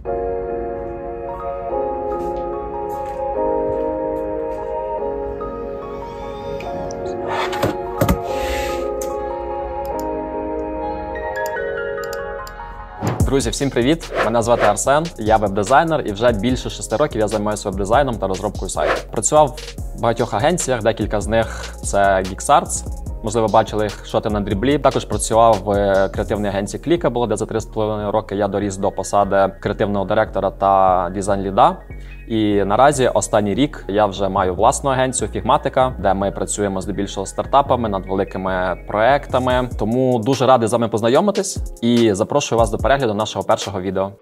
Друзі, всім привіт! Мене звати Арсен, я веб-дизайнер і вже більше 6 років я займаюся веб-дизайном та розробкою сайтів. Працював в багатьох агенціях, декілька з них це GeeksArts. Можливо, бачили їх «Шоти на дріблі». Також працював в креативній агенції Clickable, де за 3,5 роки я доріс до посади креативного директора та дизайн-ліда. І наразі останній рік я вже маю власну агенцію Figmatica, де ми працюємо здебільшого з стартапами над великими проектами. Тому дуже радий з вами познайомитись і запрошую вас до перегляду нашого першого відео.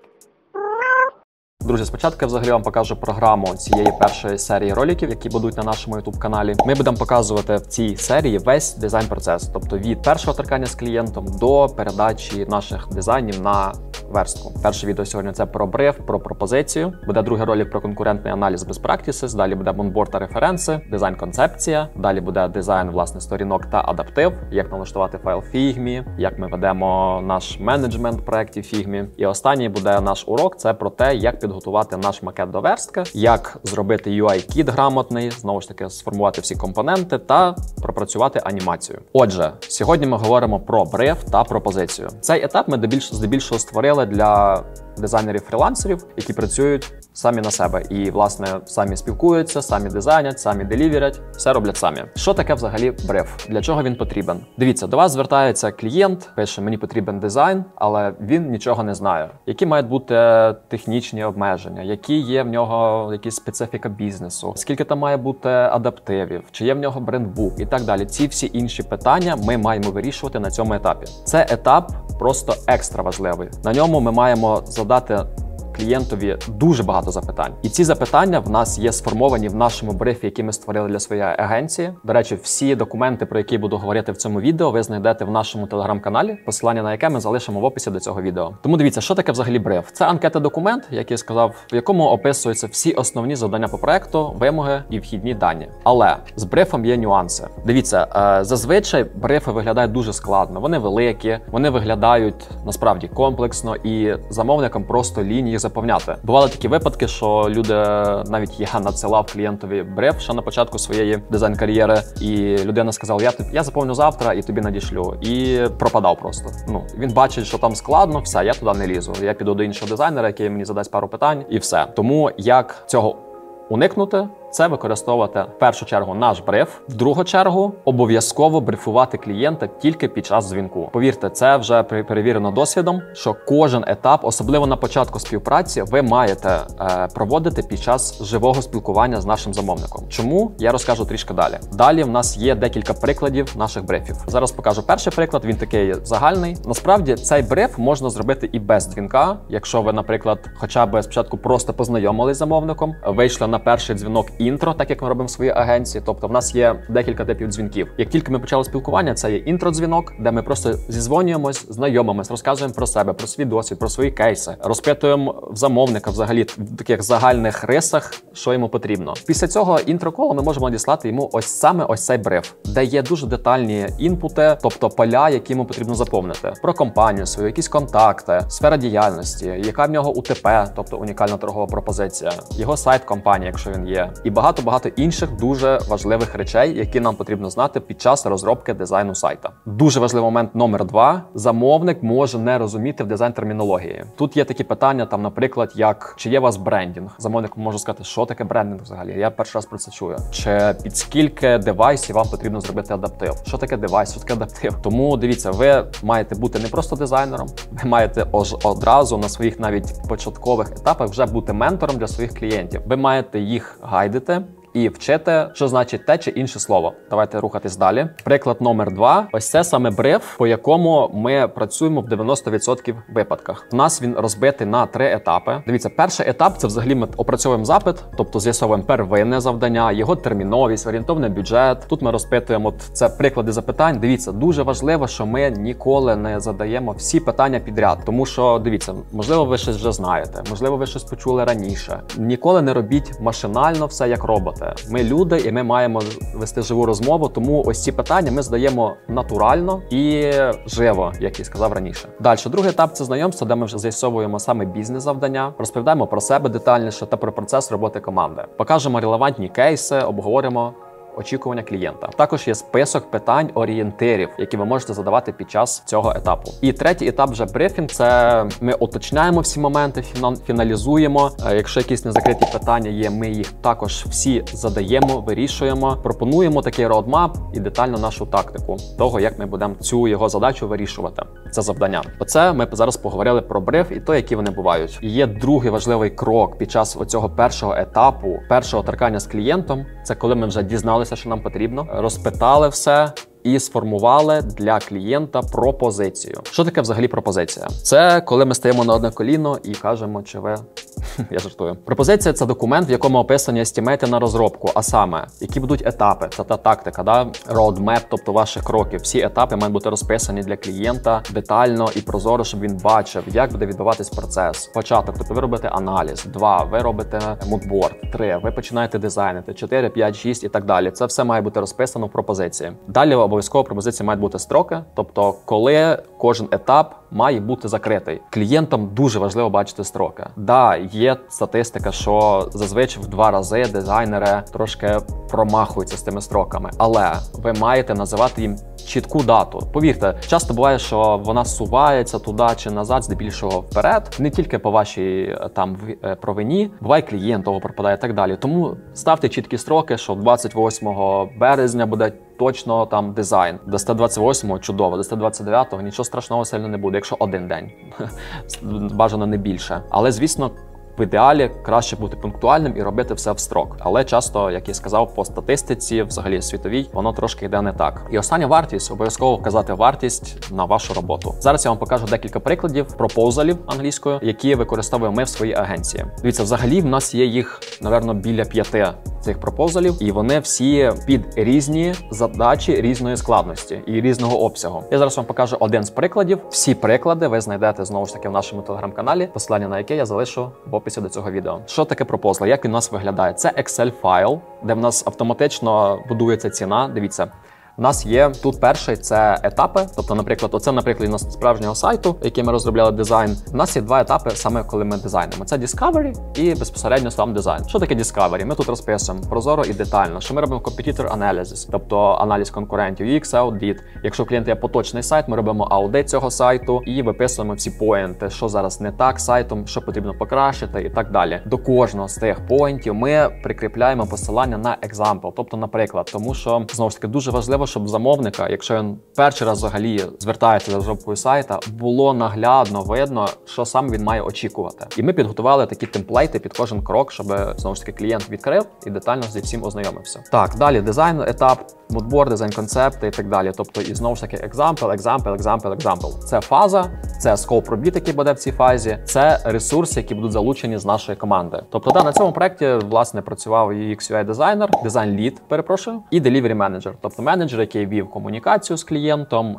Друзі, спочатку я взагалі вам покажу програму цієї першої серії роликів, які будуть на нашому YouTube-каналі. Ми будемо показувати в цій серії весь дизайн-процес, тобто від першого торкання з клієнтом до передачі наших дизайнів на верстку. Перше відео сьогодні це про бриф, про пропозицію. Буде другий ролик про конкурентний аналіз без practices, далі буде монборд та референси, дизайн-концепція, далі буде дизайн, власне, сторінок та адаптив, як налаштувати файл в Figma, як ми ведемо наш менеджмент проєктів Figma. І останній буде наш урок, це про те, як підготувати наш макет до верстки, як зробити UI-кіт грамотний, знову ж таки, сформувати всі компоненти та пропрацювати анімацію. Отже, сьогодні ми говоримо про бриф та пропозицію. Цей етап ми здебільшого створили для дизайнерів-фрілансерів, які працюють самі на себе і, власне, самі спілкуються, самі дизайнять, самі деліверять, все роблять самі. Що таке взагалі бриф? Для чого він потрібен? Дивіться, до вас звертається клієнт, пише, мені потрібен дизайн, але він нічого не знає. Які мають бути технічні обмеження, які є в нього якісь специфіка бізнесу, скільки там має бути адаптивів, чи є в нього брендбук і так далі. Ці всі інші питання ми маємо вирішувати на цьому етапі. Це етап просто екстра важливий. На ньому ми маємо задати клієнтові дуже багато запитань. І ці запитання в нас є сформовані в нашому брифі, який ми створили для своєї агенції. До речі, всі документи, про які буду говорити в цьому відео, ви знайдете в нашому телеграм-каналі, посилання на яке ми залишимо в описі до цього відео. Тому дивіться, що таке взагалі бриф? Це анкета-документ, як я сказав, в якому описуються всі основні завдання по проекту, вимоги і вхідні дані. Але з брифом є нюанси. Дивіться, зазвичай брифи виглядають дуже складно. Вони великі, вони виглядають насправді комплексно і замовникам просто лінії заповняти. Бували такі випадки, що люди, навіть я надсилав клієнтові бриф ще на початку своєї дизайн-кар'єри, і людина сказала, я заповню завтра і тобі надішлю. І пропадав просто. Він бачить, що там складно, все, я туди не лізу. Я піду до іншого дизайнера, який мені задасть пару питань, і все. Тому як цього уникнути? Це використовувати в першу чергу наш бриф, в другу чергу обов'язково брифувати клієнта тільки під час дзвінку. Повірте, це вже перевірено досвідом, що кожен етап, особливо на початку співпраці, ви маєте проводити під час живого спілкування з нашим замовником. Чому? Я розкажу трішки далі. Далі в нас є декілька прикладів наших брифів. Зараз покажу перший приклад, він такий загальний. Насправді цей бриф можна зробити і без дзвінка, якщо ви, наприклад, хоча б спочатку просто познайомились з замовником, вийшли на перший дзвінок інтро, так як ми робимо в своїй агенції. Тобто в нас є декілька типів дзвінків. Як тільки ми почали спілкування, це є інтро-дзвінок, де ми просто зізвонюємось, знайомимось, розказуємо про себе, про свій досвід, про свої кейси, розпитуємо в замовника взагалі в таких загальних рисах, що йому потрібно. Після цього інтро-колу ми можемо надіслати йому ось цей бриф, де є дуже детальні інпути, тобто поля, які йому потрібно заповнити. Про компанію свою, якісь контакти, сфера діяльності, яка в нього УТП, тобто унікальна торгова пропозиція, його сайт компанії, якщо він є, і багато інших дуже важливих речей, які нам потрібно знати під час розробки дизайну сайта. Дуже важливий момент номер 2. Замовник може не розуміти в дизайн-термінології. Тут є такі питання, там, наприклад, як чи є у вас брендінг? Замовник може сказати, що таке брендінг взагалі? Я перший раз про це чую. Чи під скільки девайсів вам потрібно зробити адаптив? Що таке девайс? Що таке адаптив? Тому дивіться, ви маєте бути не просто дизайнером, ви маєте одразу на своїх навіть початкових етапах вже бути ментором для своїх клієнтів. Ви маєте їх гайдити і вчити, що значить те чи інше слово. Давайте рухатись далі. Приклад номер 2. Ось це саме бриф, по якому ми працюємо в 90% випадках. У нас він розбитий на 3 етапи. Дивіться, перший етап – це взагалі ми опрацьовуємо запит, тобто з'ясовуємо первинне завдання, його терміновість, орієнтовний бюджет. Тут ми розпитуємо, це приклади запитань. Дивіться, дуже важливо, що ми ніколи не задаємо всі питання підряд. Тому що, дивіться, можливо, ви щось вже знаєте, можливо, ви щось почули раніше. Ніколи не робіть машинально все як робот. розумієте, ми люди і ми маємо вести живу розмову, тому ось ці питання ми задаємо натурально і живо, як і сказав раніше. Далі, другий етап – це знайомство, де ми вже з'ясовуємо саме бізнес-завдання, розповідаємо про себе детальніше та про процес роботи команди. Покажемо релевантні кейси, обговоримо очікування клієнта. Також є список питань, орієнтирів, які ви можете задавати під час цього етапу. І третій етап вже брифінг – це ми уточняємо всі моменти, фіналізуємо. Якщо якісь незакриті питання є, ми їх також всі задаємо, вирішуємо, пропонуємо такий роудмап і детально нашу тактику того, як ми будемо цю його задачу вирішувати. Це завдання. Оце ми зараз поговорили про бриф і то, які вони бувають. І є другий важливий крок під час оцього першого етапу, першого торкання з клієнтом. Це коли ми вже дізналися, що нам потрібно, розпитали все і сформували для клієнта пропозицію. Що таке взагалі пропозиція? Це коли ми стаємо на одне коліно і кажемо, чи ви... Я жартую. Пропозиція – це документ, в якому описані естімейти на розробку, а саме, які будуть етапи, це та тактика, roadmap, тобто ваших кроків. Всі етапи мають бути розписані для клієнта детально і прозоро, щоб він бачив, як буде відбуватись процес. Початок, тобто ви робите аналіз, 2, ви робите мудборд, 3, ви починаєте дизайнити, 4, 5, 6 і так далі. Це все має бути розписано в пропозиції. Далі обов'язково пропозиції мають бути строки, тобто коли кожен етап має бути закритий. Клієнтам дуже важливо бачити строки. Да, є статистика, що зазвичай в 2 рази дизайнери трошки промахуються з тими строками, але ви маєте називати їм чітку дату. Повірте, часто буває, що вона сувається туди чи назад, здебільшого вперед, не тільки по вашій там провині, буває клієнт того пропадає і так далі. Тому ставте чіткі строки, що 28 березня буде точно там дизайн. До 128-го чудово, до 129-го нічого страшного сильно не буде, якщо один день. Бажано не більше. Але, звісно, в ідеалі краще бути пунктуальним і робити все в строк. Але часто, як я сказав, по статистиці, взагалі світовій, воно трошки йде не так. І остання вартість, обов'язково вказати вартість на вашу роботу. Зараз я вам покажу декілька прикладів пропозалів англійською, які використовуємо ми в своїй агенції. Дивіться, взагалі в нас є їх, напевно, біля 5 цих пропозалів, і вони всі під різні задачі різної складності і різного обсягу. Я зараз вам покажу один з прикладів. Всі приклади ви знайдете знову ж таки в нашому телеграм-каналі, посилання на яке я залишу в описі до цього відео. Що таке пропозал? Як він у нас виглядає? Це Excel-файл, де в нас автоматично будується ціна. Дивіться. У нас є тут перший – це етапи. Тобто, наприклад, оце, наприклад, у справжнього сайту, який ми розробляли дизайн. У нас є 2 етапи саме коли ми дизайнимо. Це Discovery і безпосередньо сам дизайн. Що таке Discovery? Ми тут розписуємо прозоро і детально, що ми робимо Competitor Analysis, тобто аналіз конкурентів, UX Audit. Якщо у клієнта є поточний сайт, ми робимо аудит цього сайту і виписуємо всі поінти, що зараз не так з сайтом, що потрібно покращити і так далі. До кожного з тих поінтів ми прикріпляємо посилання на example, тобто, наприклад, тому що, знову ж таки, дуже важливо, щоб замовника, якщо він перший раз взагалі звертається за розробкою сайта, було наглядно видно, що саме він має очікувати. І ми підготували такі темплейти під кожен крок, щоб, знову ж таки, клієнт відкрив і детально зі всім ознайомився. Так, далі дизайн етап, мудборд, дизайн концепти і так далі. Тобто, і знову ж таки, example. Це фаза, це скоп робіт, який буде в цій фазі, це ресурси, які будуть залучені з нашої команди. Тобто, на цьому проєкті, власне, працював UX UI дизайнер, дизайн лід, перепрошую, і delivery менеджер, тобто менеджер, який вів комунікацію з клієнтом,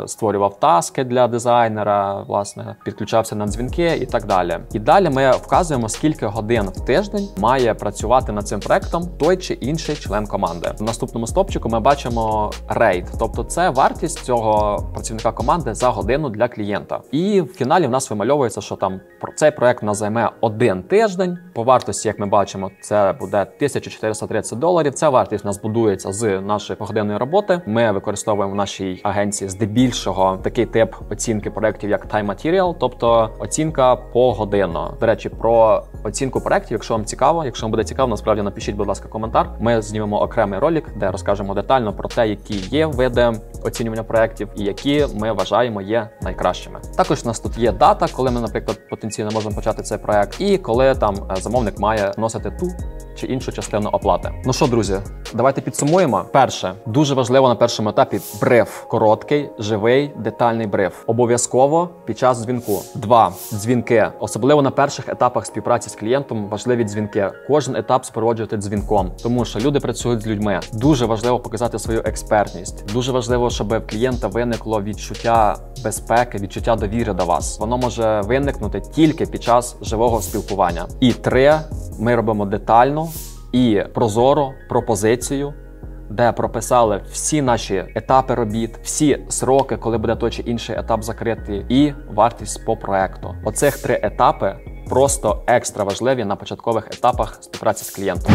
створював таски для дизайнера, власне, підключався на дзвінки і так далі. І далі ми вказуємо, скільки годин в тиждень має працювати над цим проектом той чи інший член команди. В наступному стопчику ми бачимо рейт, тобто це вартість цього працівника команди за годину для клієнта. І в фіналі в нас вимальовується, що там цей проект нас займе 1 тиждень. По вартості, як ми бачимо, це буде $1430. Ця вартість у нас будується з нашої погодинної роботи. Ми використовуємо в нашій агенції здебільшого такий тип оцінки проєктів, як time material, тобто оцінка погодинно. До речі, про оцінку проєктів, якщо вам цікаво, якщо вам буде цікаво, насправді напишіть, будь ласка, коментар. Ми знімемо окремий ролик, де розкажемо детально про те, які є види оцінювання проєктів і які ми вважаємо є найкращими. Також у нас тут є дата, коли ми, наприклад, потенційно можемо почати цей проєкт, і коли там замовник має вносити ту чи іншу частину оплати. Ну що, друзі, давайте підсумуємо. Перше, дуже важливо на першому етапі бриф. Короткий, живий, детальний бриф. Обов'язково під час дзвінку. 2. Дзвінки. Особливо на перших етапах співпраці з клієнтом важливі дзвінки. Кожен етап супроводжувати дзвінком, тому що люди працюють з людьми. Дуже важливо показати свою експертність. Дуже важливо, щоб в клієнта виникло відчуття безпеки, відчуття довіри до вас. Воно може виникнути тільки під час живого спілкування. І 3. Ми робимо детальну, і прозоро пропозицію, де прописали всі наші етапи робіт, всі сроки, коли буде той чи інший етап закритий, і вартість по проекту. Оцих 3 етапи просто екстра важливі на початкових етапах співпраці з клієнтом.